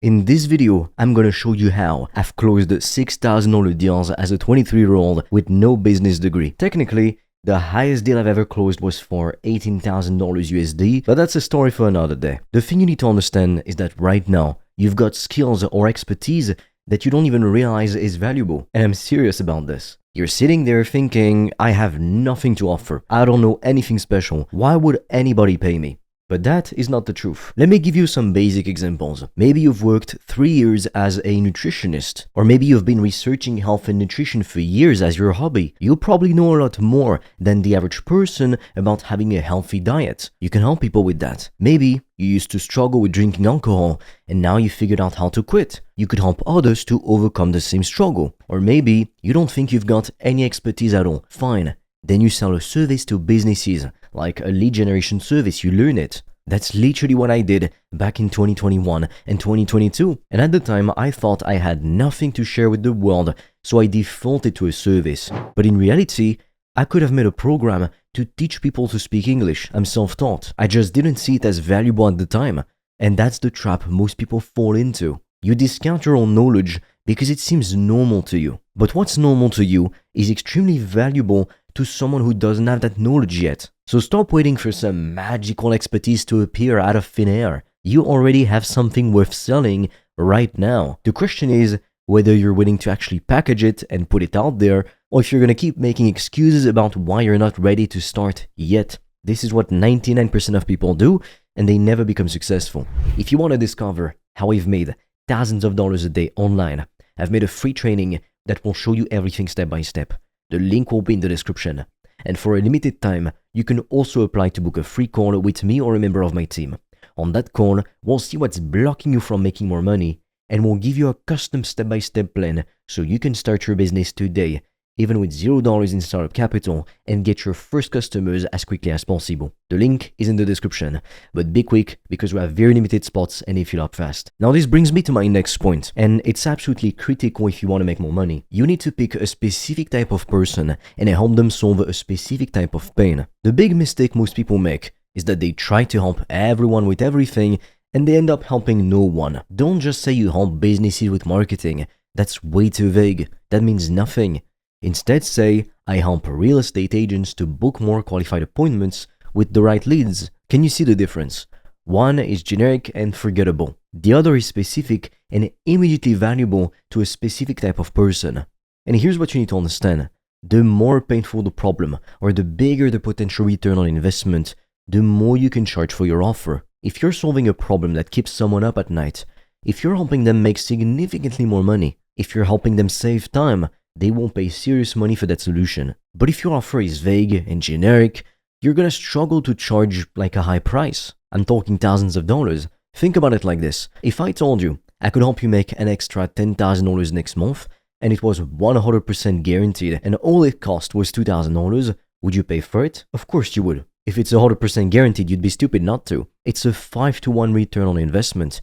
In this video, I'm gonna show you how I've closed $6,000 deals as a 23-year-old with no business degree. Technically, the highest deal I've ever closed was for $18,000 USD, but that's a story for another day. The thing you need to understand is that right now, you've got skills or expertise that you don't even realize is valuable. And I'm serious about this. You're sitting there thinking, I have nothing to offer. I don't know anything special. Why would anybody pay me? But that is not the truth. Let me give you some basic examples. Maybe you've worked 3 years as a nutritionist, or maybe you've been researching health and nutrition for years as your hobby. You probably know a lot more than the average person about having a healthy diet. You can help people with that. Maybe you used to struggle with drinking alcohol, and now you figured out how to quit. You could help others to overcome the same struggle. Or maybe you don't think you've got any expertise at all. Fine. Then you sell a service to businesses, like a lead generation service. You learn it. That's literally what I did back in 2021 and 2022. And at the time, I thought I had nothing to share with the world, so I defaulted to a service. But in reality, I could have made a program to teach people to speak English. I'm self-taught. I just didn't see it as valuable at the time. And that's the trap most people fall into. You discount your own knowledge because it seems normal to you. But what's normal to you is extremely valuable to someone who doesn't have that knowledge yet. So stop waiting for some magical expertise to appear out of thin air. You already have something worth selling right now. The question is whether you're willing to actually package it and put it out there, or if you're gonna keep making excuses about why you're not ready to start yet. This is what 99% of people do, and they never become successful. If you want to discover how I've made thousands of dollars a day online, I've made a free training that will show you everything step by step. The link will be in the description. And for a limited time, you can also apply to book a free call with me or a member of my team. On that call, we'll see what's blocking you from making more money, and we'll give you a custom step-by-step plan so you can start your business today, even with $0 in startup capital, and get your first customers as quickly as possible. The link is in the description, but be quick because we have very limited spots and they fill up fast. Now this brings me to my next point, and it's absolutely critical if you want to make more money. You need to pick a specific type of person and help them solve a specific type of pain. The big mistake most people make is that they try to help everyone with everything and they end up helping no one. Don't just say you help businesses with marketing. That's way too vague. That means nothing. Instead say, I help real estate agents to book more qualified appointments with the right leads. Can you see the difference? One is generic and forgettable. The other is specific and immediately valuable to a specific type of person. And here's what you need to understand. The more painful the problem, or the bigger the potential return on investment, the more you can charge for your offer. If you're solving a problem that keeps someone up at night, if you're helping them make significantly more money, if you're helping them save time, they won't pay serious money for that solution. But if your offer is vague and generic, you're gonna struggle to charge like a high price. I'm talking thousands of dollars. Think about it like this. If I told you I could help you make an extra $10,000 next month, and it was 100% guaranteed, and all it cost was $2,000, would you pay for it? Of course you would. If it's 100% guaranteed, you'd be stupid not to. It's a 5-to-1 return on investment.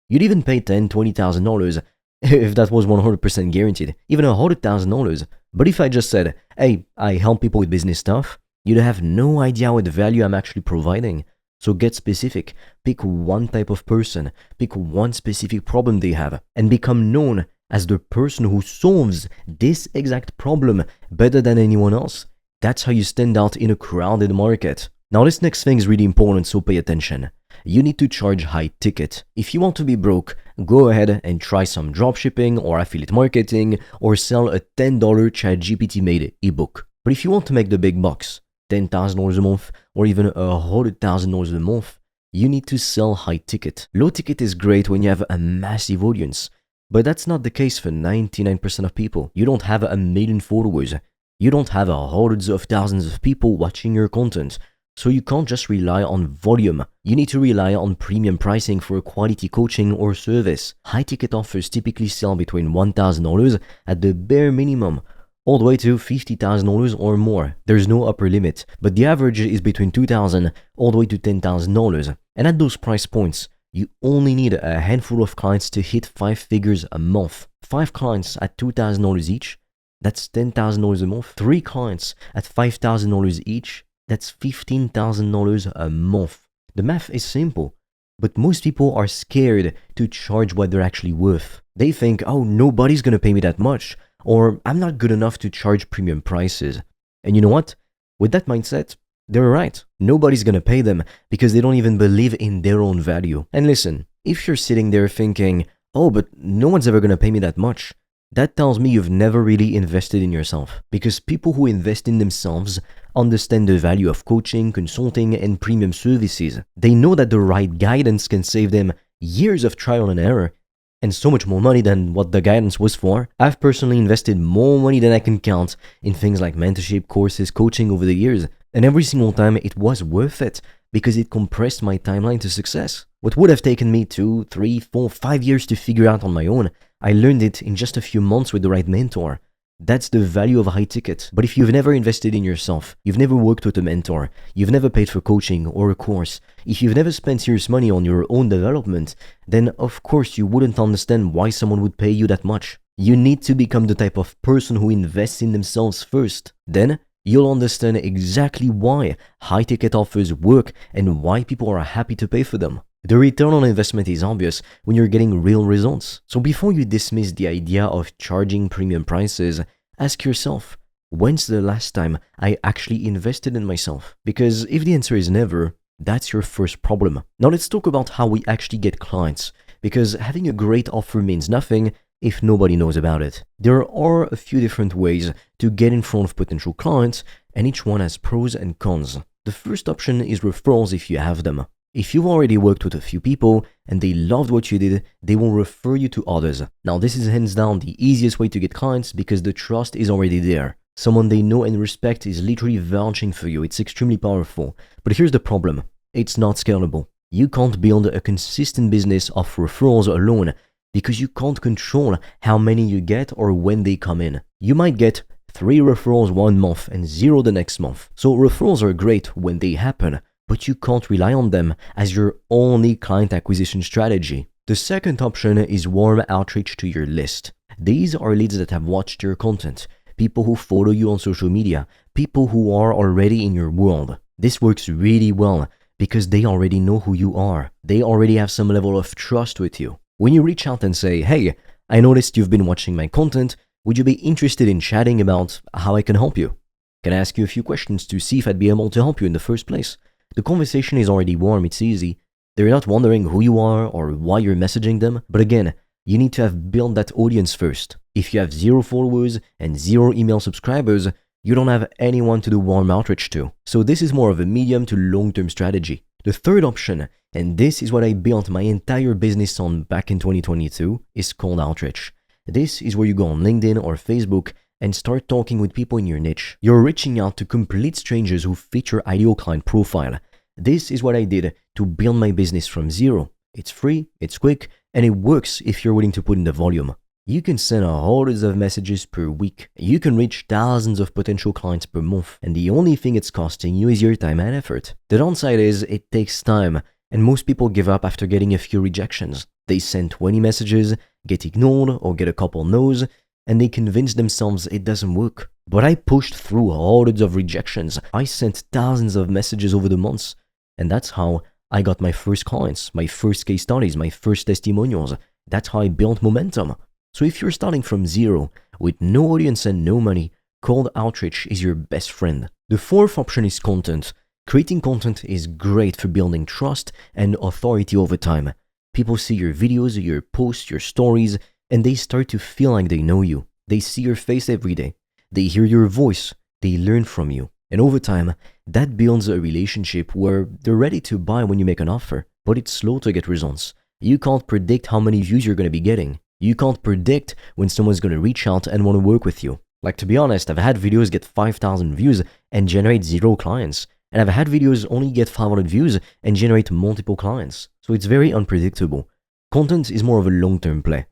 You'd even pay $10,000, $20,000 if that was 100% guaranteed, even $100,000. But if I just said, hey, I help people with business stuff, you'd have no idea what value I'm actually providing. So get specific. Pick one type of person, pick one specific problem they have, and become known as the person who solves this exact problem better than anyone else. That's how you stand out in a crowded market. Now this next thing is really important, so pay attention. You need to charge high ticket. If you want to be broke, go ahead and try some dropshipping or affiliate marketing or sell a $10 ChatGPT made ebook. But if you want to make the big bucks, $10,000 a month or even $100,000 a month, you need to sell high ticket. Low ticket is great when you have a massive audience, but that's not the case for 99% of people. You don't have 1 million followers. You don't have hundreds of thousands of people watching your content. So you can't just rely on volume. You need to rely on premium pricing for quality coaching or service. High ticket offers typically sell between $1,000 at the bare minimum, all the way to $50,000 or more. There's no upper limit, but the average is between $2,000 all the way to $10,000. And at those price points, you only need a handful of clients to hit 5 figures a month. 5 clients at $2,000 each, that's $10,000 a month. 3 clients at $5,000 each, that's $15,000 a month. The math is simple. But most people are scared to charge what they're actually worth. They think, oh, nobody's gonna pay me that much, or I'm not good enough to charge premium prices. And you know what? With that mindset, they're right. Nobody's gonna pay them because they don't even believe in their own value. And listen, if you're sitting there thinking, oh, but no one's ever gonna pay me that much, that tells me you've never really invested in yourself. Because people who invest in themselves understand the value of coaching, consulting, and premium services. They know that the right guidance can save them years of trial and error and so much more money than what the guidance was for. I've personally invested more money than I can count in things like mentorship, courses, coaching over the years, and every single time it was worth it because it compressed my timeline to success. What would have taken me 2, 3, 4, 5 years to figure out on my own, I learned it in just a few months with the right mentor. That's the value of a high ticket. But if you've never invested in yourself, you've never worked with a mentor, you've never paid for coaching or a course, if you've never spent serious money on your own development, then of course you wouldn't understand why someone would pay you that much. You need to become the type of person who invests in themselves first. Then you'll understand exactly why high ticket offers work and why people are happy to pay for them. The return on investment is obvious when you're getting real results. So before you dismiss the idea of charging premium prices, ask yourself, when's the last time I actually invested in myself? Because if the answer is never, that's your first problem. Now let's talk about how we actually get clients, because having a great offer means nothing if nobody knows about it. There are a few different ways to get in front of potential clients, and each one has pros and cons. The first option is referrals if you have them. If you've already worked with a few people and they loved what you did, they will refer you to others. Now, this is hands down the easiest way to get clients because the trust is already there. Someone they know and respect is literally vouching for you. It's extremely powerful. But here's the problem. It's not scalable. You can't build a consistent business of referrals alone because you can't control how many you get or when they come in. You might get 3 referrals one month and 0 the next month. So referrals are great when they happen, but you can't rely on them as your only client acquisition strategy. The second option is warm outreach to your list. These are leads that have watched your content, people who follow you on social media, people who are already in your world. This works really well because they already know who you are. They already have some level of trust with you. When you reach out and say, hey, I noticed you've been watching my content, would you be interested in chatting about how I can help you? Can I ask you a few questions to see if I'd be able to help you in the first place? The conversation is already warm, it's easy. They're not wondering who you are or why you're messaging them. But again, you need to have built that audience first. If you have 0 followers and 0 email subscribers, you don't have anyone to do warm outreach to. So this is more of a medium to long-term strategy. The third option, and this is what I built my entire business on back in 2022, is cold outreach. This is where you go on LinkedIn or Facebook and start talking with people in your niche. You're reaching out to complete strangers who fit your ideal client profile. This is what I did to build my business from 0. It's free, it's quick, and it works if you're willing to put in the volume. You can send hundreds of messages per week. You can reach thousands of potential clients per month, and the only thing it's costing you is your time and effort. The downside is it takes time, and most people give up after getting a few rejections. They send 20 messages, get ignored, or get a couple no's, and they convince themselves it doesn't work. But I pushed through hundreds of rejections. I sent thousands of messages over the months, and that's how I got my first clients, my first case studies, my first testimonials. That's how I built momentum. So if you're starting from 0 with no audience and no money, cold outreach is your best friend. The fourth option is content. Creating content is great for building trust and authority over time. People see your videos, your posts, your stories, and they start to feel like they know you. They see your face every day. They hear your voice. They learn from you. And over time, that builds a relationship where they're ready to buy when you make an offer, but it's slow to get results. You can't predict how many views you're going to be getting. You can't predict when someone's going to reach out and want to work with you. Like, to be honest, I've had videos get 5,000 views and generate 0 clients. And I've had videos only get 500 views and generate multiple clients. So it's very unpredictable. Content is more of a long-term play.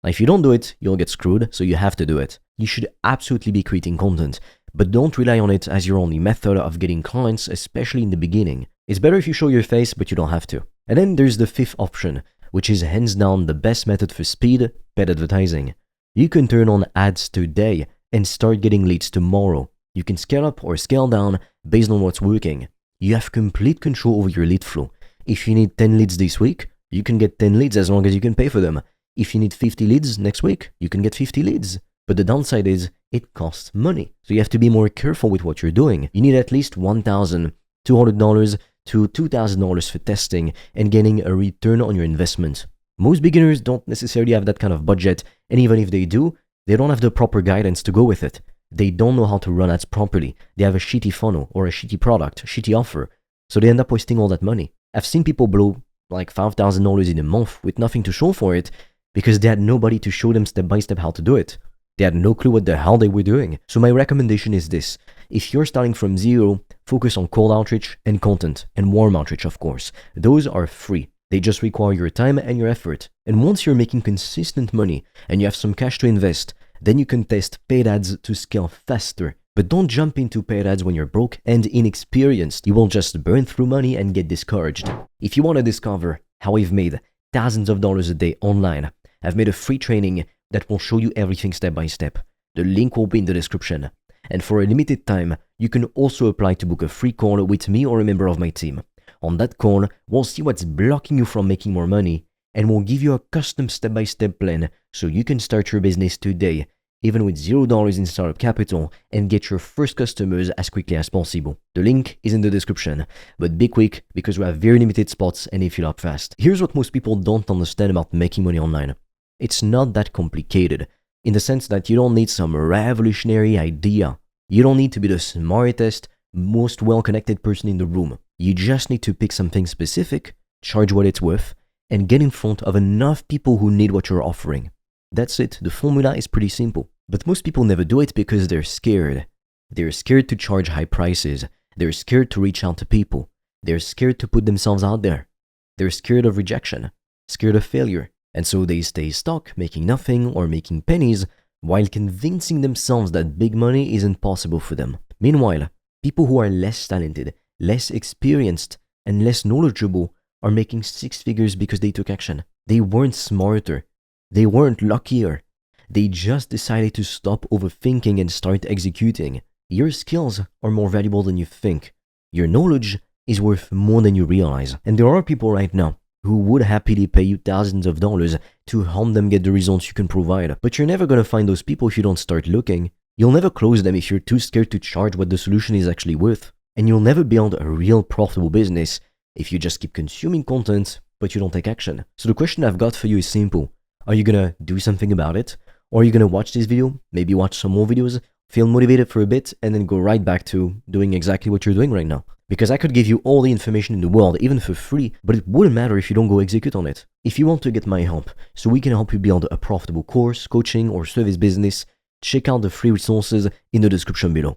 Now, if you don't do it, you'll get screwed, so you have to do it. You should absolutely be creating content, but don't rely on it as your only method of getting clients, especially in the beginning. It's better if you show your face, but you don't have to. And then there's the fifth option, which is hands down the best method for speed, paid advertising. You can turn on ads today and start getting leads tomorrow. You can scale up or scale down based on what's working. You have complete control over your lead flow. If you need 10 leads this week, you can get 10 leads as long as you can pay for them. If you need 50 leads next week, you can get 50 leads. But the downside is it costs money. So you have to be more careful with what you're doing. You need at least $1,200 to $2,000 for testing and getting a return on your investment. Most beginners don't necessarily have that kind of budget, and even if they do, they don't have the proper guidance to go with it. They don't know how to run ads properly. They have a shitty funnel or a shitty product, a shitty offer. So they end up wasting all that money. I've seen people blow like $5,000 in a month with nothing to show for it because they had nobody to show them step by step how to do it. They had no clue what the hell they were doing. So my recommendation is this. If you're starting from zero, focus on cold outreach and content, and warm outreach, of course. Those are free. They just require your time and your effort. And once you're making consistent money and you have some cash to invest, then you can test paid ads to scale faster. But don't jump into paid ads when you're broke and inexperienced. You will just burn through money and get discouraged. If you want to discover how I've made thousands of dollars a day online, I've made a free training that will show you everything step by step. The link will be in the description. And for a limited time, you can also apply to book a free call with me or a member of my team. On that call, we'll see what's blocking you from making more money, and we'll give you a custom step-by-step plan so you can start your business today, even with $0 in startup capital, and get your first customers as quickly as possible. The link is in the description, but be quick because we have very limited spots and they fill up fast. Here's what most people don't understand about making money online. It's not that complicated, in the sense that you don't need some revolutionary idea. You don't need to be the smartest, most well-connected person in the room. You just need to pick something specific, charge what it's worth, and get in front of enough people who need what you're offering. That's it. The formula is pretty simple. But most people never do it because they're scared. They're scared to charge high prices. They're scared to reach out to people. They're scared to put themselves out there. They're scared of rejection, scared of failure. And so they stay stuck, making nothing or making pennies, while convincing themselves that big money isn't possible for them. Meanwhile, people who are less talented, less experienced, and less knowledgeable are making six figures because they took action. They weren't smarter. They weren't luckier. They just decided to stop overthinking and start executing. Your skills are more valuable than you think. Your knowledge is worth more than you realize. And there are people right now who would happily pay you thousands of dollars to help them get the results you can provide. But you're never going to find those people if you don't start looking. You'll never close them if you're too scared to charge what the solution is actually worth. And you'll never build a real profitable business if you just keep consuming content, but you don't take action. So the question I've got for you is simple. Are you going to do something about it? Or are you going to watch this video, maybe watch some more videos, feel motivated for a bit, and then go right back to doing exactly what you're doing right now? Because I could give you all the information in the world, even for free, but it wouldn't matter if you don't go execute on it. If you want to get my help, so we can help you build a profitable course, coaching, or service business, check out the free resources in the description below.